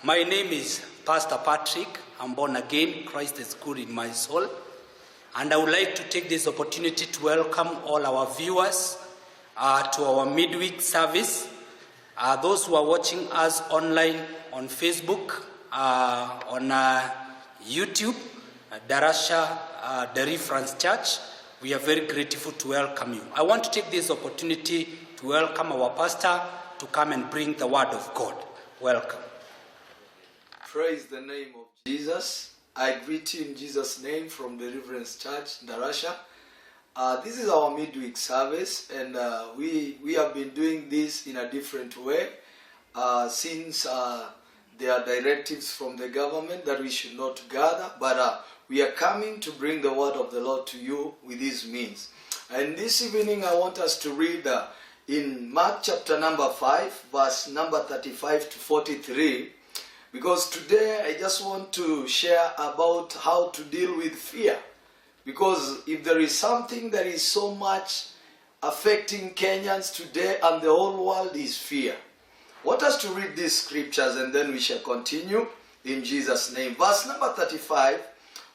My name is Pastor Patrick. I'm born again. Christ is good in my soul. And I would like to take this opportunity to welcome all our viewers to our midweek service. Those who are watching us online on Facebook, on YouTube, Darasha Deliverance Church, we are very grateful to welcome you. I want to take this opportunity to welcome our pastor to come and bring the word of God. Welcome. Praise the name of Jesus. I greet you in Jesus' name from Deliverance Church, Darasha. This is our midweek service, and we have been doing this in a different way since there are directives from the government that we should not gather, but we are coming to bring the word of the Lord to you with these means. And this evening I want us to read in Mark chapter number 5, verse number 35 to 43, because today I just want to share about how to deal with fear. Because if there is something that is so much affecting Kenyans today and the whole world is fear. I want us to read these scriptures and then we shall continue in Jesus' name. Verse number 35,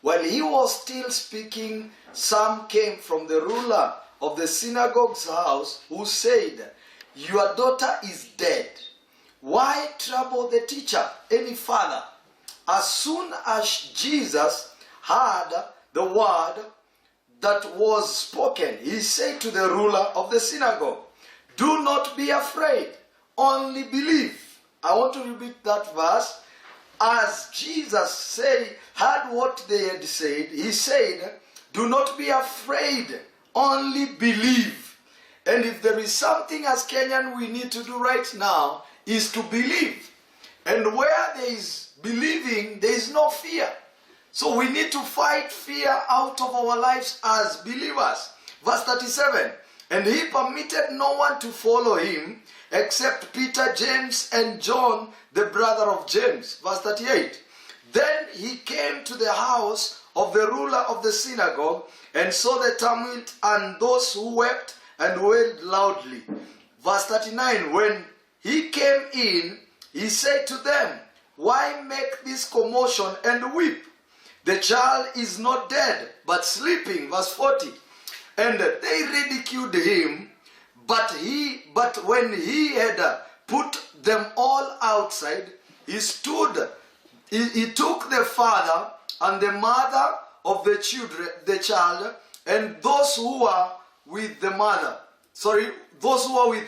while he was still speaking, some came from the ruler of the synagogue's house who said, "Your daughter is dead. Why trouble the teacher any further?" As soon as Jesus heard the word that was spoken, he said to the ruler of the synagogue, "Do not be afraid, only believe." I want to repeat that verse. As Jesus heard what they had said, he said, "Do not be afraid, only believe." And if there is something as Kenyan we need to do right now, is to believe. And where there is believing, there is no fear. So we need to fight fear out of our lives as believers. Verse 37, and he permitted no one to follow him except Peter, James, and John, the brother of James. Verse 38, then he came to the house of the ruler of the synagogue and saw the tumult and those who wept and wailed loudly. Verse 39, when he came in, he said to them, "Why make this commotion and weep? The child is not dead, but sleeping." Verse 40. And they ridiculed him, but when he had put them all outside, he took the father and the mother of the child, and those who were with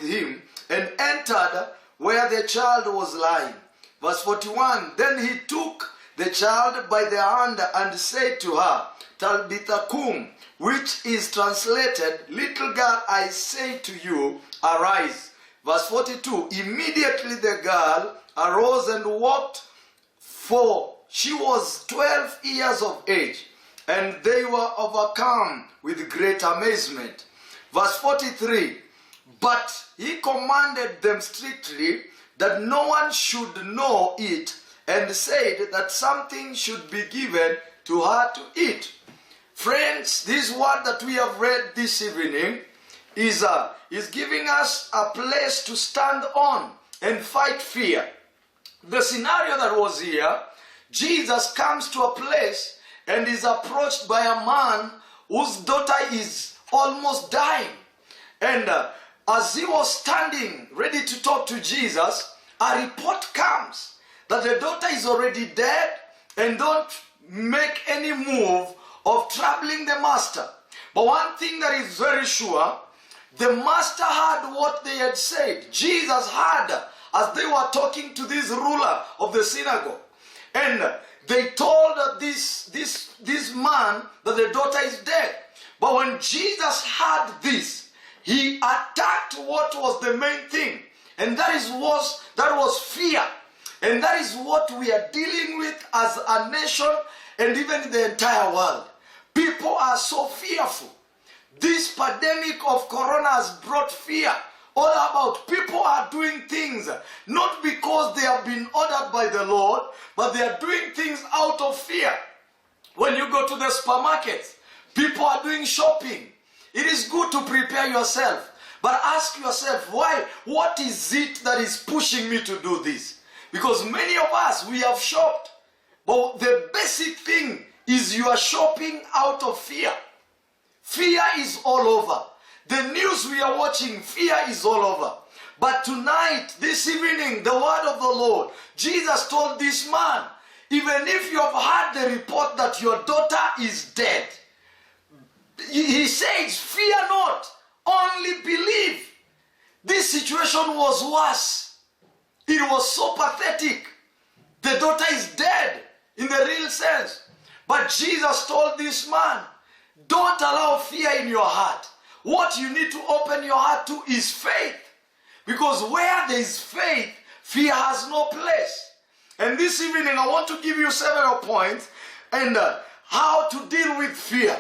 him, and entered where the child was lying. Verse 41, then he took the child by the hand and said to her, "Talbitha cum," which is translated, "Little girl, I say to you, arise." Verse 42, immediately the girl arose and walked, for she was 12 years of age, and they were overcome with great amazement. Verse 43, but he commanded them strictly that no one should know it, and said that something should be given to her to eat. Friends, this word that we have read this evening is giving us a place to stand on and fight fear. The scenario that was here, Jesus comes to a place and is approached by a man whose daughter is almost dying. And as he was standing ready to talk to Jesus, a report comes that the daughter is already dead and don't make any move of troubling the master. But one thing that is very sure, the master heard what they had said. Jesus heard as they were talking to this ruler of the synagogue. And they told this man that the daughter is dead. But when Jesus heard this, he attacked what was the main thing. And that was fear. And that is what we are dealing with as a nation and even the entire world. People are so fearful. This pandemic of corona has brought fear all about. People are doing things not because they have been ordered by the Lord, but they are doing things out of fear. When you go to the supermarkets, people are doing shopping. It is good to prepare yourself, but ask yourself, why? What is it that is pushing me to do this? Because many of us, we have shopped. But the basic thing is you are shopping out of fear. Fear is all over. The news we are watching, fear is all over. But tonight, this evening, the word of the Lord, Jesus told this man, even if you have heard the report that your daughter is dead, he says, fear not, only believe. This situation was worse. It was so pathetic. The daughter is dead in the real sense. But Jesus told this man, don't allow fear in your heart. What you need to open your heart to is faith. Because where there is faith, fear has no place. And this evening I want to give you several points and how to deal with fear.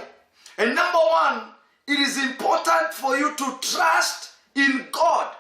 And number one, it is important for you to trust in God.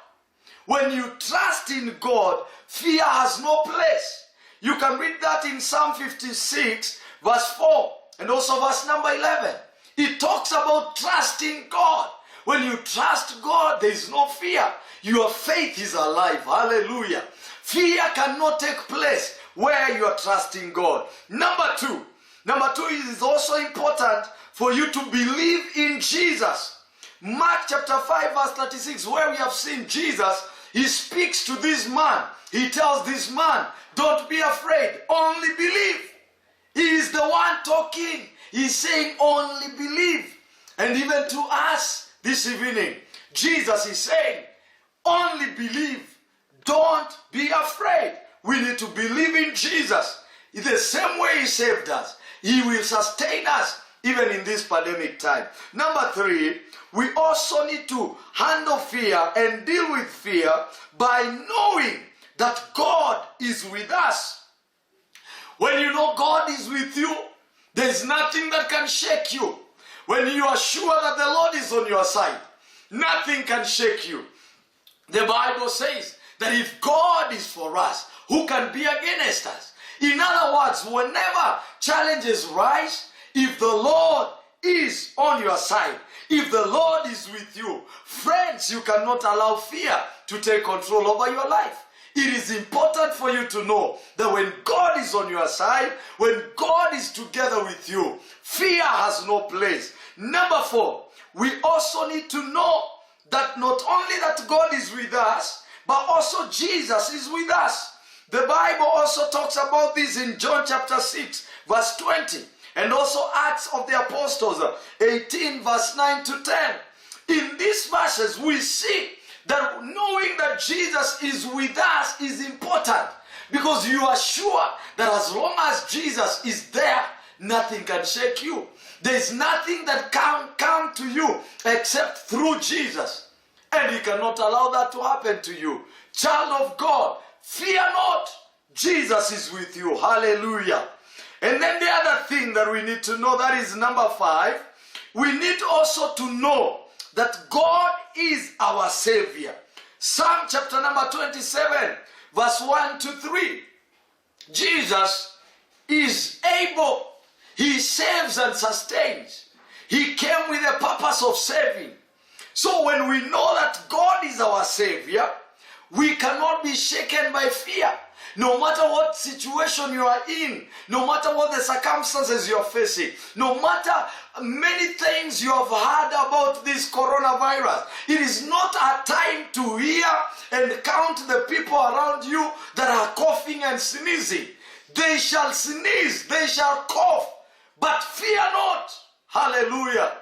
When you trust in God, fear has no place. You can read that in Psalm 56 verse 4 and also verse number 11. It talks about trusting God. When you trust God, there is no fear. Your faith is alive. Hallelujah. Fear cannot take place where you are trusting God. Number two, it is also important for you to believe in Jesus. Mark chapter 5 verse 36, where we have seen Jesus, he speaks to this man. He tells this man, don't be afraid, only believe. He is the one talking. He's saying only believe. And even to us this evening, Jesus is saying, only believe. Don't be afraid. We need to believe in Jesus. In the same way he saved us, he will sustain us even in this pandemic time. Number three, we also need to handle fear and deal with fear by knowing that God is with us. When you know God is with you, there is nothing that can shake you. When you are sure that the Lord is on your side, nothing can shake you. The Bible says that if God is for us, who can be against us? In other words, whenever challenges rise, if the Lord is on your side, if the Lord is with you, friends, you cannot allow fear to take control over your life. It is important for you to know that when God is on your side, when God is together with you, fear has no place. Number four, we also need to know that not only that God is with us, but also Jesus is with us. The Bible also talks about this in John chapter 6, verse 20, and also Acts of the Apostles, 18, verse 9 to 10. In these verses, we see that knowing that Jesus is with us is important, because you are sure that as long as Jesus is there, nothing can shake you. There is nothing that can come to you except through Jesus, and he cannot allow that to happen to you. Child of God, fear not. Jesus is with you. Hallelujah. And then the other thing that we need to know, that is number 5, we need also to know that God is our Savior. Psalm chapter number 27, verse 1 to 3. Jesus is able. He saves and sustains. He came with a purpose of saving. So when we know that God is our Savior, we cannot be shaken by fear. No matter what situation you are in, no matter what the circumstances you are facing, no matter many things you have heard about this coronavirus, it is not a time to hear and count the people around you that are coughing and sneezing. They shall sneeze, they shall cough, but fear not. Hallelujah.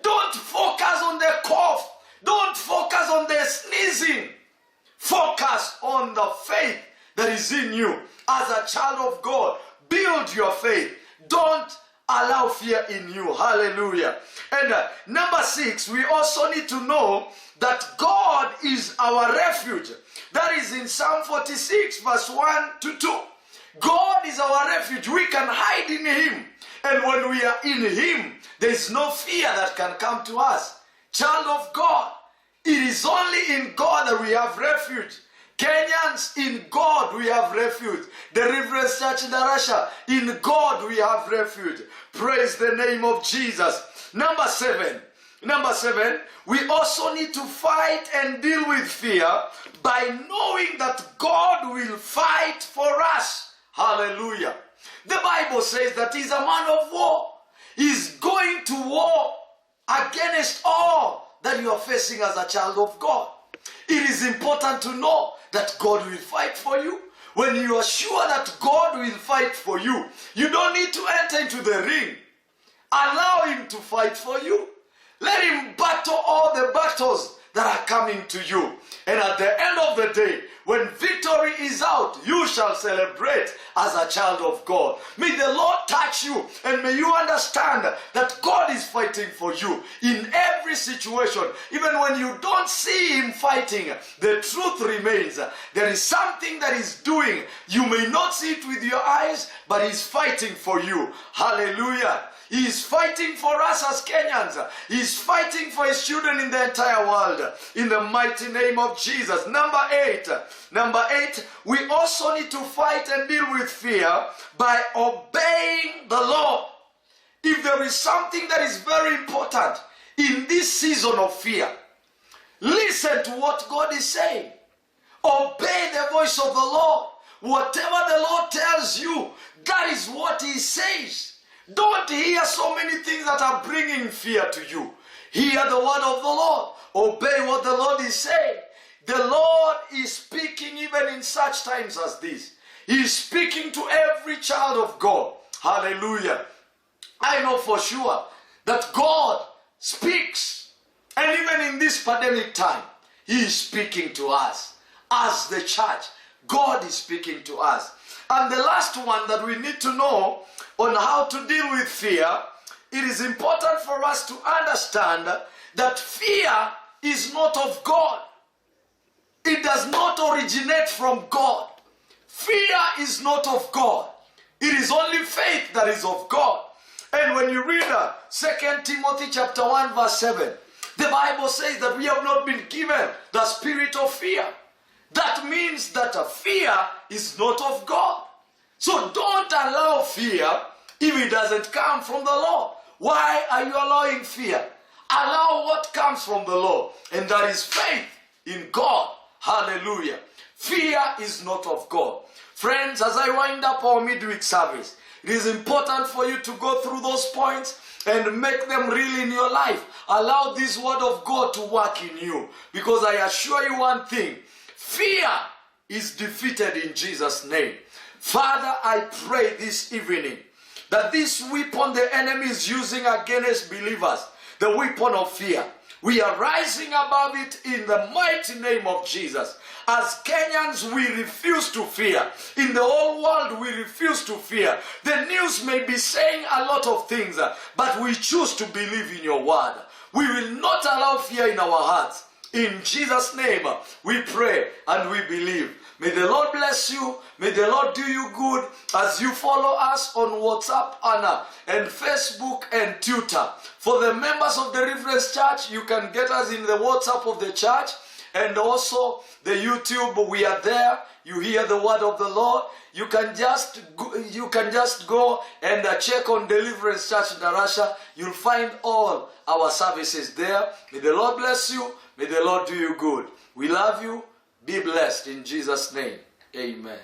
Don't focus on the cough. Don't focus on the sneezing. Focus on the faith that is in you. As a child of God, build your faith. Don't allow fear in you. Hallelujah. And number 6, we also need to know that God is our refuge. That is in Psalm 46, verse 1 to 2. God is our refuge. We can hide in him. And when we are in him, there is no fear that can come to us. Child of God, it is only in God that we have refuge. Kenyans, in God we have refuge. The Reverend Church in Russia, in God we have refuge. Praise the name of Jesus. Number 7, Number 7, we also need to fight and deal with fear by knowing that God will fight for us. Hallelujah. The Bible says that he's a man of war. He's going to war against all that you are facing as a child of God. It is important to know that God will fight for you. When you are sure that God will fight for you, you don't need to enter into the ring. Allow him to fight for you. Let him battle all the battles that are coming to you. And at the end of the day, when victory is out, you shall celebrate as a child of God. May the Lord touch you, and may you understand that God is fighting for you in every situation. Even when you don't see him fighting, the truth remains. There is something that he's doing. You may not see it with your eyes, but he's fighting for you. Hallelujah. He is fighting for us as Kenyans. He is fighting for his children in the entire world. In the mighty name of Jesus. Number 8, we also need to fight and deal with fear by obeying the Lord. If there is something that is very important in this season of fear, listen to what God is saying. Obey the voice of the Lord. Whatever the Lord tells you, that is what he says. Don't hear so many things that are bringing fear to you. Hear the word of the Lord. Obey what the Lord is saying. The Lord is speaking even in such times as this. He is speaking to every child of God. Hallelujah. I know for sure that God speaks. And even in this pandemic time, he is speaking to us. As the church, God is speaking to us. And the last one that we need to know on how to deal with fear, it is important for us to understand that fear is not of God. It does not originate from God. Fear is not of God. It is only faith that is of God. And when you read 2 Timothy chapter 1 verse 7, the Bible says that we have not been given the spirit of fear. That means that fear is not of God. So don't allow fear if it doesn't come from the Lord. Why are you allowing fear? Allow what comes from the Lord, and that is faith in God. Hallelujah. Fear is not of God. Friends, as I wind up our midweek service, it is important for you to go through those points and make them real in your life. Allow this word of God to work in you, because I assure you one thing, fear is defeated in Jesus' name. Father, I pray this evening that this weapon the enemy is using against believers, the weapon of fear, we are rising above it in the mighty name of Jesus. As Kenyans, we refuse to fear. In the whole world, we refuse to fear. The news may be saying a lot of things, but we choose to believe in your word. We will not allow fear in our hearts. In Jesus' name, we pray and we believe. May the Lord bless you. May the Lord do you good as you follow us on WhatsApp and Facebook and Twitter. For the members of the Reverence Church, you can get us in the WhatsApp of the church, and also the YouTube. We are there. You hear the word of the Lord. You can just go and check on Deliverance Church Ndarasha. You'll find all our services there. May the Lord bless you. May the Lord do you good. We love you. Be blessed in Jesus' name. Amen.